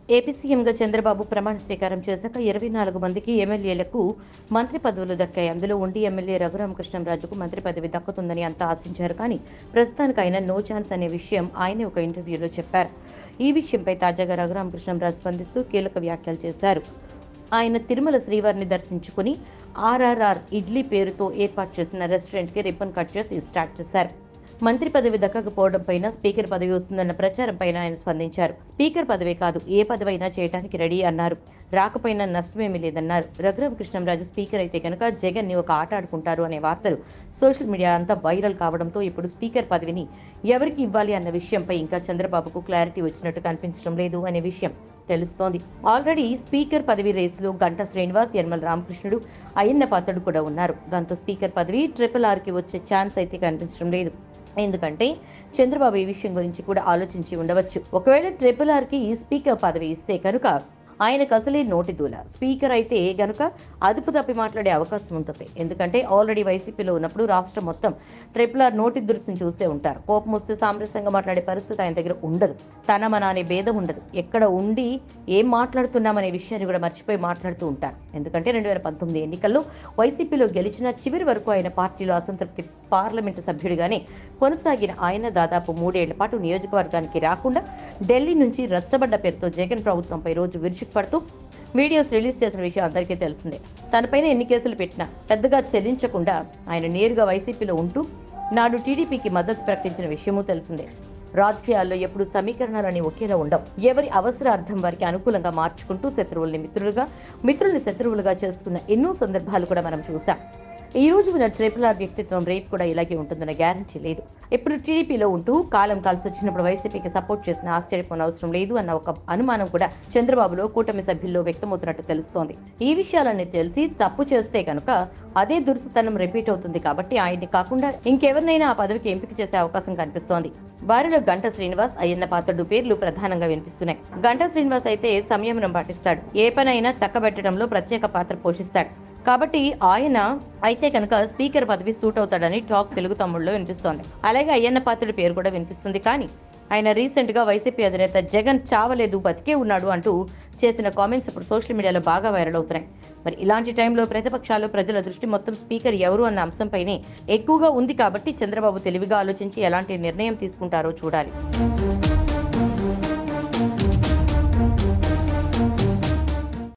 AP సీఎంగా చంద్రబాబు ప్రమాణ స్వీకారం చేశాక 24 మందికి ఎమ్మెల్యేలకు మంత్రి పదవులు దక్కాయి. అందులో ఉండి ఎమ్మెల్యే రఘురామకృష్ణంరాజుకు మంత్రి పదవి దక్కుతుందని అంతా ఆశించారు. కానీ ప్రస్తుతానికి ఆయన నో ఛాన్స్ అనే విషయం ఆయనే ఒక ఇంటర్వ్యూలో చెప్పారు. ఈ విషయంపై తాజాగా రఘురామకృష్ణంరాజు స్పందిస్తూ కీలక వ్యాఖ్యలు చేశారు. ఆయన తిరుమల శ్రీవారిని దర్శించుకుని ఆర్ఆర్ఆర్ ఇడ్లీ పేరుతో ఏర్పాటు చేసిన రెస్టారెంట్కి రిబ్బన్ కట్ చేసి స్టార్ట్ చేశారు. మంత్రి పదవి దక్కకపోవడం పైన స్పీకర్ పదవి వస్తుందన్న ప్రచారం పైన ఆయన స్పందించారు. స్పీకర్ పదవే కాదు, ఏ పదవైనా చేయడానికి రెడీ అన్నారు. రాకపోయినా నష్టమేమీ లేదన్నారు. రఘురామకృష్ణంరాజు స్పీకర్ అయితే కనుక జగన్ ని ఒక ఆట ఆడుకుంటారు అనే వార్తలు సోషల్ మీడియా అంతా వైరల్ కావడంతో ఇప్పుడు స్పీకర్ పదవిని ఎవరికి ఇవ్వాలి అన్న విషయంపై ఇంకా చంద్రబాబుకు క్లారిటీ వచ్చినట్టు కనిపించడం లేదు అనే విషయం తెలుస్తోంది. ఆల్రెడీ స్పీకర్ పదవి రేసులో గంటా శ్రీనివాస్, యనమల రామకృష్ణుడు, అయ్యన్న పాత్రుడు కూడా ఉన్నారు. దాంతో స్పీకర్ పదవి RRRకి వచ్చే ఛాన్స్ అయితే కనిపించడం లేదు. ఎందుకంటే చంద్రబాబు ఈ విషయం గురించి కూడా ఆలోచించి ఉండవచ్చు. ఒకవేళ RRRకి స్పీకర్ పదవి ఇస్తే కనుక ఆయనకు అసలే నోటి దూల. స్పీకర్ అయితే గనుక అదుపు తప్పి మాట్లాడే అవకాశం ఉంటుంది. ఎందుకంటే ఆల్రెడీ వైసీపీలో ఉన్నప్పుడు రాష్ట్రం మొత్తం RRR నోటి దురుసును చూసే ఉంటారు. కోపం వస్తే సామరస్యంగా మాట్లాడే పరిస్థితి ఆయన దగ్గర ఉండదు. తన మన అనే భేదం ఉండదు. ఎక్కడ ఉండి ఏం మాట్లాడుతున్నామనే విషయాన్ని కూడా మర్చిపోయి మాట్లాడుతూ ఉంటారు. ఎందుకంటే 2019 ఎన్నికల్లో వైసీపీలో గెలిచిన చివరి వరకు ఆయన పార్టీలో అసంతృప్తి పార్లమెంటు సభ్యుడిగానే కొనసాగిన ఆయన దాదాపు 3 ఏళ్ల పాటు నియోజకవర్గానికి రాకుండా ఢిల్లీ నుంచి రచ్చబడ్డ పేరుతో జగన్ ప్రభుత్వంపై రోజు విరుచుకుపడుతూ వీడియోస్ రిలీజ్ చేసిన విషయం అందరికీ తెలిసిందే. తనపైన ఎన్ని కేసులు పెట్టినా పెద్దగా చెల్లించకుండా ఆయన నేరుగా వైసీపీలో ఉంటూ నాడు టీడీపీకి మద్దతు ప్రకటించిన విషయమూ తెలిసిందే. రాజకీయాల్లో ఎప్పుడు సమీకరణాలని ఒకేలా ఉండవు. ఎవరి అవసరార్థం వారికి అనుకూలంగా మార్చుకుంటూ శత్రువుల్ని మిత్రులుగా, మిత్రుల్ని శత్రువులుగా చేసుకున్న ఎన్నో సందర్భాలు కూడా మనం చూసాం. ఈ రోజు ఉన్న RRR వ్యక్తిత్వం రేపు కూడా ఇలాగే ఉంటుందన్న గ్యారంటీ లేదు. ఇప్పుడు టీడీపీలో ఉంటూ కాలం కలిసి వచ్చినప్పుడు వైసీపీకి సపోర్ట్ చేసిన ఆశ్చర్యపోనవసరం లేదు అన్న ఒక అనుమానం కూడా చంద్రబాబులో కూటమి సభ్యుల్లో వ్యక్తమవుతున్నట్టు తెలుస్తోంది. ఈ విషయాలన్నీ తెలిసి తప్పు చేస్తే కనుక అదే దురుసుతనం రిపీట్ అవుతుంది. కాబట్టి ఆయన్ని కాకుండా ఇంకెవరినైనా ఆ పదవికి ఎంపిక చేసే అవకాశం కనిపిస్తోంది. వారిలో గంటా శ్రీనివాస్, అయ్యన్న పాత్రుడు పేర్లు ప్రధానంగా వినిపిస్తున్నాయి. గంటా శ్రీనివాస్ అయితే సంయమనం పాటిస్తాడు. ఏ పనైనా చక్కబెట్టడంలో ప్రత్యేక పాత్ర పోషిస్తాడు. కాబట్టి ఆయన అయితే కనుక స్పీకర్ పదవి సూట్ అవుతాడని టాక్ తెలుగు తమ్ముళ్ళలో వినిపిస్తోంది. అలాగే అయ్యన్న పాత్రుడి పేరు కూడా వినిపిస్తుంది. కానీ ఆయన రీసెంట్ గా వైసీపీ అధినేత జగన్ చావలేదు, బతికే ఉన్నాడు అంటూ చేసిన కామెంట్స్ ఇప్పుడు సోషల్ మీడియాలో బాగా వైరల్ అవుతున్నాయి. మరి ఇలాంటి టైంలో ప్రతిపక్షాలు, ప్రజల దృష్టి మొత్తం స్పీకర్ ఎవరు అన్న అంశంపైనే ఎక్కువగా ఉంది. కాబట్టి చంద్రబాబు తెలివిగా ఆలోచించి ఎలాంటి నిర్ణయం తీసుకుంటారో చూడాలి.